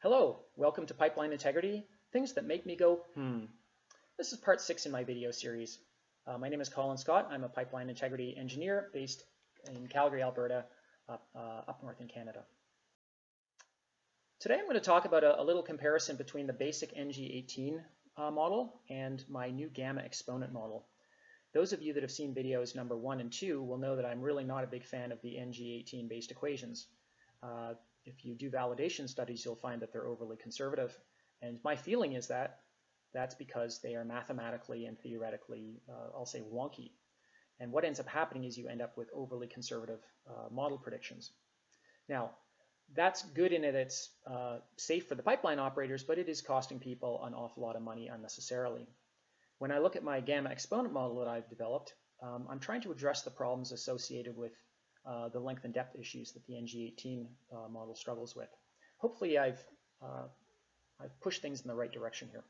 Hello, welcome to Pipeline Integrity, things that make me go, hmm. This is part 6 in my video series. My name is Colin Scott. I'm a pipeline integrity engineer based in Calgary, Alberta, up north in Canada. Today I'm going to talk about a little comparison between the basic NG18 model and my new gamma exponent model. Those of you that have seen videos number 1 and 2 will know that I'm really not a big fan of the NG18 based equations. If you do validation studies, you'll find that they're overly conservative. And my feeling is that that's because they are mathematically and theoretically, I'll say, wonky. And what ends up happening is you end up with overly conservative model predictions. Now, that's good in that it's safe for the pipeline operators, but it is costing people an awful lot of money unnecessarily. When I look at my gamma exponent model that I've developed, I'm trying to address the problems associated with the length and depth issues that the NG18 model struggles with. Hopefully I've pushed things in the right direction here.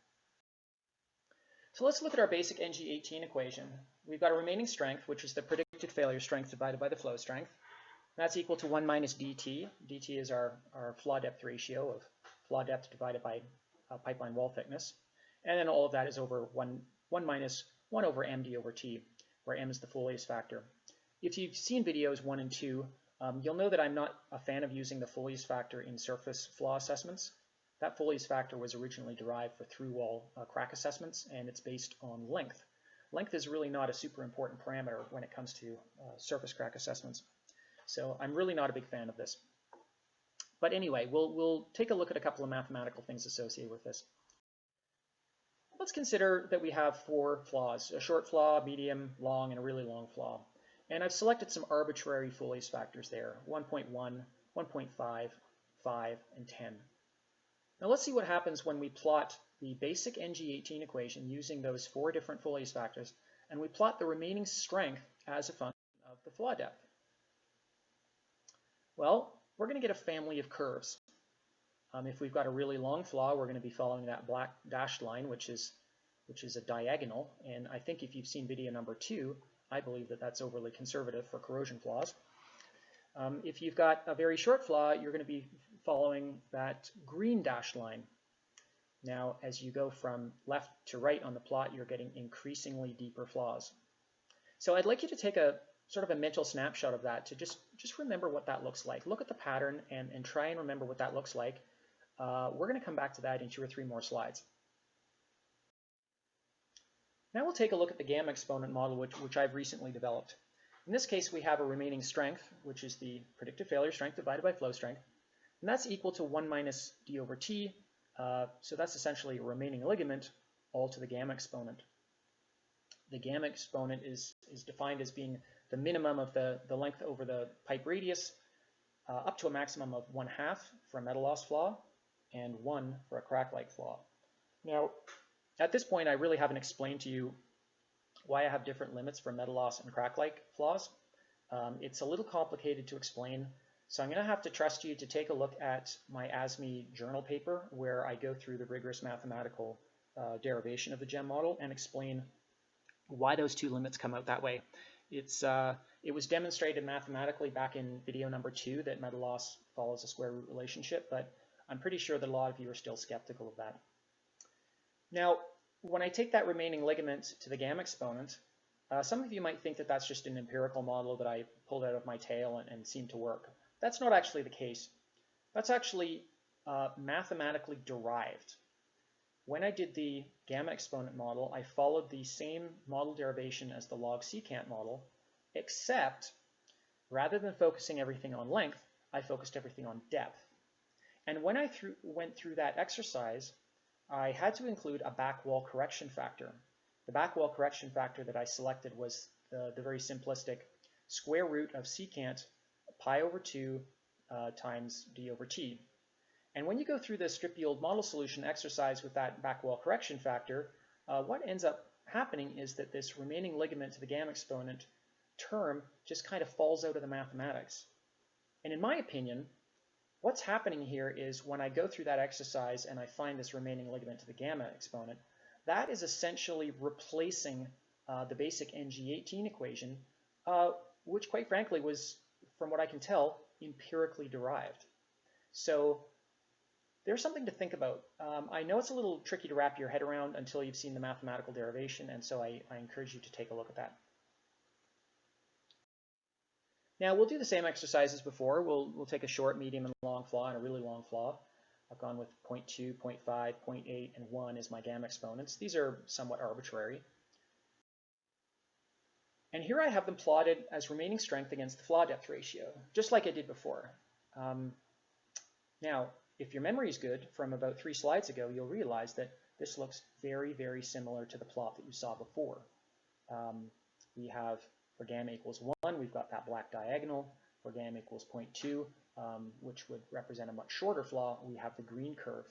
So let's look at our basic NG18 equation. We've got a remaining strength, which is the predicted failure strength divided by the flow strength. That's equal to 1 minus dt. dt is our flaw depth ratio of flaw depth divided by pipeline wall thickness. And then all of that is over 1 minus 1 over md over t, where m is the Folius factor. If you've seen videos 1 and 2, you'll know that I'm not a fan of using the Folius factor in surface flaw assessments. That Folius factor was originally derived for through-wall crack assessments, and it's based on length. Length is really not a super important parameter when it comes to surface crack assessments. So I'm really not a big fan of this. But anyway, we'll take a look at a couple of mathematical things associated with this. Let's consider that we have 4 flaws: a short flaw, medium, long, and a really long flaw. And I've selected some arbitrary Folius factors there: 1.1, 1.5, 5, and 10. Now let's see what happens when we plot the basic NG18 equation using those 4 different Folius factors, and we plot the remaining strength as a function of the flaw depth. Well, we're going to get a family of curves. If we've got a really long flaw, we're going to be following that black dashed line, which is a diagonal. And I think if you've seen video number 2, I believe that that's overly conservative for corrosion flaws. If you've got a very short flaw, you're going to be following that green dashed line. Now, as you go from left to right on the plot, you're getting increasingly deeper flaws. So I'd like you to take a sort of a mental snapshot of that to just remember what that looks like. Look at the pattern and try and remember what that looks like. We're going to come back to that in 2 or 3 more slides. Now we'll take a look at the gamma exponent model, which I've recently developed. In this case, we have a remaining strength, which is the predicted failure strength divided by flow strength, and that's equal to 1 minus d over t. So that's essentially a remaining ligament all to the gamma exponent. The gamma exponent is defined as being the minimum of the length over the pipe radius up to a maximum of 1/2 for a metal loss flaw and 1 for a crack-like flaw. Now, at this point, I really haven't explained to you why I have different limits for metal loss and crack-like flaws. It's a little complicated to explain, so I'm going to have to trust you to take a look at my ASME journal paper, where I go through the rigorous mathematical derivation of the GEM model and explain why those 2 limits come out that way. It was demonstrated mathematically back in video number 2 that metal loss follows a square root relationship, but I'm pretty sure that a lot of you are still skeptical of that. Now, when I take that remaining ligament to the gamma exponent, some of you might think that that's just an empirical model that I pulled out of my tail and seemed to work. That's not actually the case. That's actually mathematically derived. When I did the gamma exponent model, I followed the same model derivation as the log secant model, except rather than focusing everything on length, I focused everything on depth. And when I went through that exercise, I had to include a back wall correction factor. The back wall correction factor that I selected was the very simplistic square root of secant pi over 2 times d over t. And when you go through the strip yield model solution exercise with that back wall correction factor, what ends up happening is that this remaining ligament to the gamma exponent term just kind of falls out of the mathematics. And in my opinion, what's happening here is when I go through that exercise and I find this remaining ligament to the gamma exponent, that is essentially replacing the basic NG18 equation, which quite frankly was, from what I can tell, empirically derived. So there's something to think about. I know it's a little tricky to wrap your head around until you've seen the mathematical derivation, and so I encourage you to take a look at that. Now we'll do the same exercise as before. We'll take a short, medium, and long flaw and a really long flaw. I've gone with 0.2, 0.5, 0.8, and 1 as my gamma exponents. These are somewhat arbitrary. And here I have them plotted as remaining strength against the flaw depth ratio, just like I did before. Now, if your memory is good from about 3 slides ago, you'll realize that this looks very, very similar to the plot that you saw before. We have, for gamma equals 1, we've got that black diagonal. For gamma equals 0.2, which would represent a much shorter flaw, we have the green curve.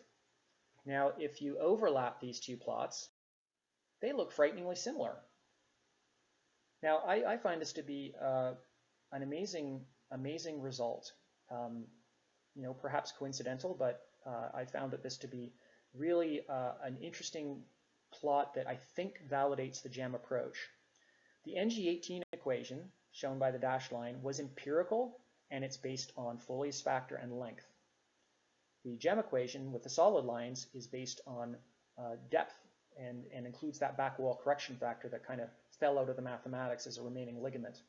Now, if you overlap these two plots, they look frighteningly similar. Now, I find this to be an amazing result. You know, perhaps coincidental, but I found that this to be really an interesting plot that I think validates the GEM approach. The NG18 equation, shown by the dashed line, was empirical, and it's based on Folius factor and length. The GEM equation with the solid lines is based on depth and includes that back wall correction factor that kind of fell out of the mathematics as a remaining ligament.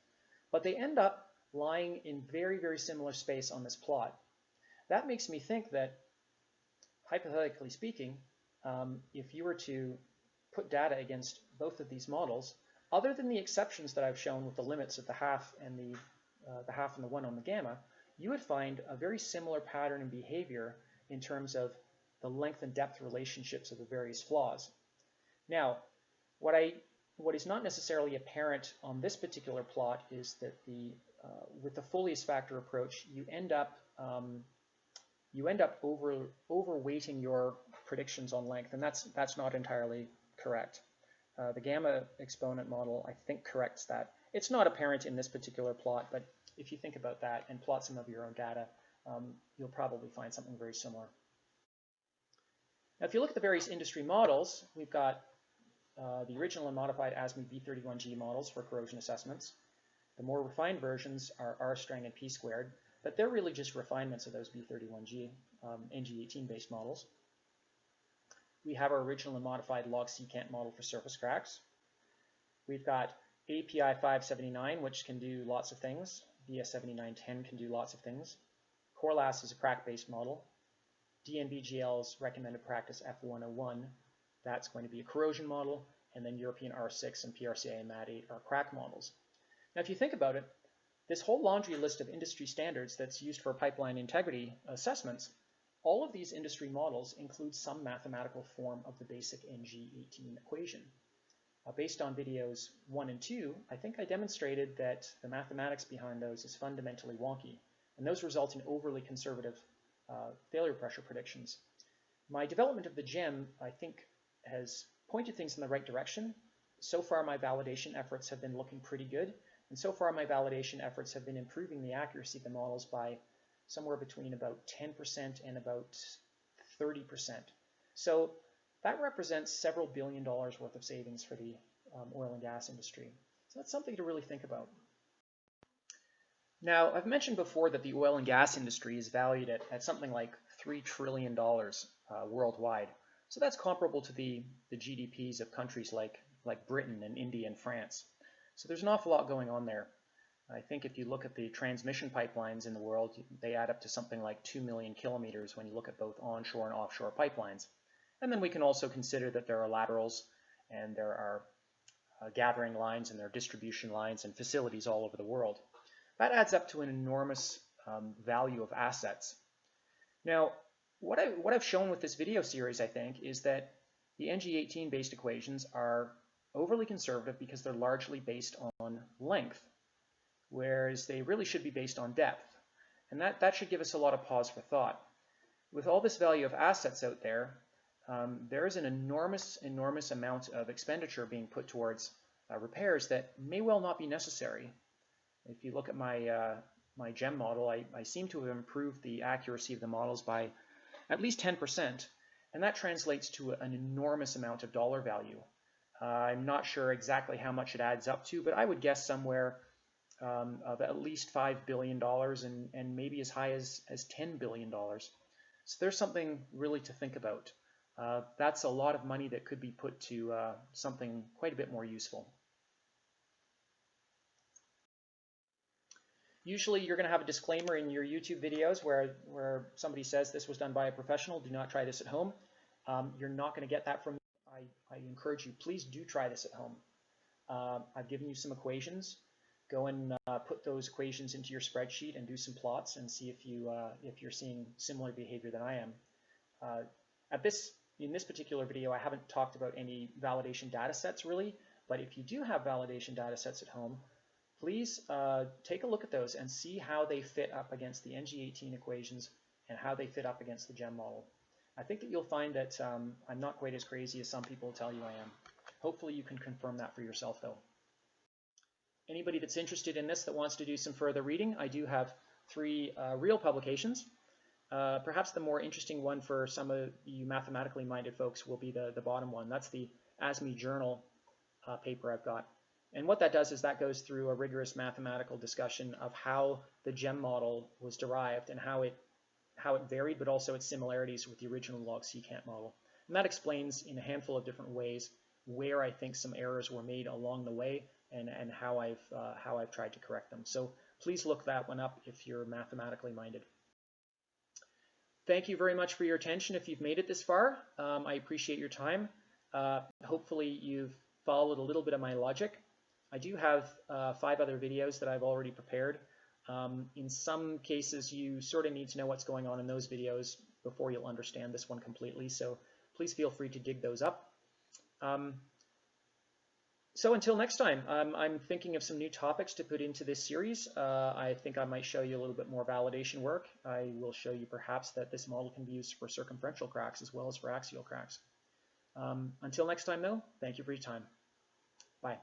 But they end up lying in very, very similar space on this plot. That makes me think that, hypothetically speaking, if you were to put data against both of these models, other than the exceptions that I've shown with the limits of the half and the 1 on the gamma, you would find a very similar pattern in behavior in terms of the length and depth relationships of the various flaws. Now, what is not necessarily apparent on this particular plot is that with the Folius factor approach, you end up overweighting your predictions on length, and that's not entirely correct. The gamma exponent model, I think, corrects that. It's not apparent in this particular plot, but if you think about that and plot some of your own data, you'll probably find something very similar. Now, if you look at the various industry models, we've got the original and modified ASME B31G models for corrosion assessments. The more refined versions are R-strang and P-squared, but they're really just refinements of those B31G NG18 based models. We have our original and modified log secant model for surface cracks. We've got API 579, which can do lots of things. BS 7910 can do lots of things. Corlas is a crack-based model. DNBGL's recommended practice F101, that's going to be a corrosion model. And then European R6 and PRCA and MAD8 are crack models. Now, if you think about it, this whole laundry list of industry standards that's used for pipeline integrity assessments, all of these industry models include some mathematical form of the basic NG18 equation. Based on videos 1 and 2, I think I demonstrated that the mathematics behind those is fundamentally wonky, and those result in overly conservative failure pressure predictions. My development of the GEM, I think, has pointed things in the right direction. So far, my validation efforts have been looking pretty good, and so far my validation efforts have been improving the accuracy of the models by somewhere between about 10% and about 30%. So that represents several $1 billion worth of savings for the oil and gas industry. So that's something to really think about. Now, I've mentioned before that the oil and gas industry is valued at something like $3 trillion worldwide. So that's comparable to the GDPs of countries like Britain and India and France. So there's an awful lot going on there. I think if you look at the transmission pipelines in the world, they add up to something like 2 million kilometers when you look at both onshore and offshore pipelines. And then we can also consider that there are laterals and there are gathering lines and there are distribution lines and facilities all over the world. That adds up to an enormous value of assets. Now, what I've shown with this video series, I think, is that the NG18 based equations are overly conservative because they're largely based on length, whereas they really should be based on depth. And that should give us a lot of pause for thought. With all this value of assets out there, there is an enormous amount of expenditure being put towards repairs that may well not be necessary. If you look at my GEM model, I seem to have improved the accuracy of the models by at least 10%, and that translates to an enormous amount of dollar value. I'm not sure exactly how much it adds up to, but I would guess somewhere of at least $5 billion and maybe as high as $10 billion. So there's something really to think about. That's a lot of money that could be put to something quite a bit more useful. Usually you're going to have a disclaimer in your YouTube videos where somebody says this was done by a professional, do not try this at home. You're not going to get that from me. I encourage you, please do try this at home. I've given you some equations. Go and put those equations into your spreadsheet and do some plots and see if you're seeing similar behavior than I am. In this particular video, I haven't talked about any validation data sets really, but if you do have validation data sets at home, please take a look at those and see how they fit up against the NG18 equations and how they fit up against the GEM model. I think that you'll find that I'm not quite as crazy as some people tell you I am. Hopefully you can confirm that for yourself though. Anybody that's interested in this that wants to do some further reading, I do have 3 real publications. Perhaps the more interesting one for some of you mathematically minded folks will be the bottom one. That's the ASME journal paper I've got. And what that does is that goes through a rigorous mathematical discussion of how the GEM model was derived and how it varied, but also its similarities with the original log secant model. And that explains in a handful of different ways where I think some errors were made along the way and how I've tried to correct them. So please look that one up if you're mathematically minded. Thank you very much for your attention if you've made it this far. I appreciate your time. Hopefully you've followed a little bit of my logic. I do have 5 other videos that I've already prepared. In some cases, you sort of need to know what's going on in those videos before you'll understand this one completely, so please feel free to dig those up. So until next time, I'm thinking of some new topics to put into this series. I think I might show you a little bit more validation work. I will show you perhaps that this model can be used for circumferential cracks as well as for axial cracks. Until next time though, thank you for your time. Bye.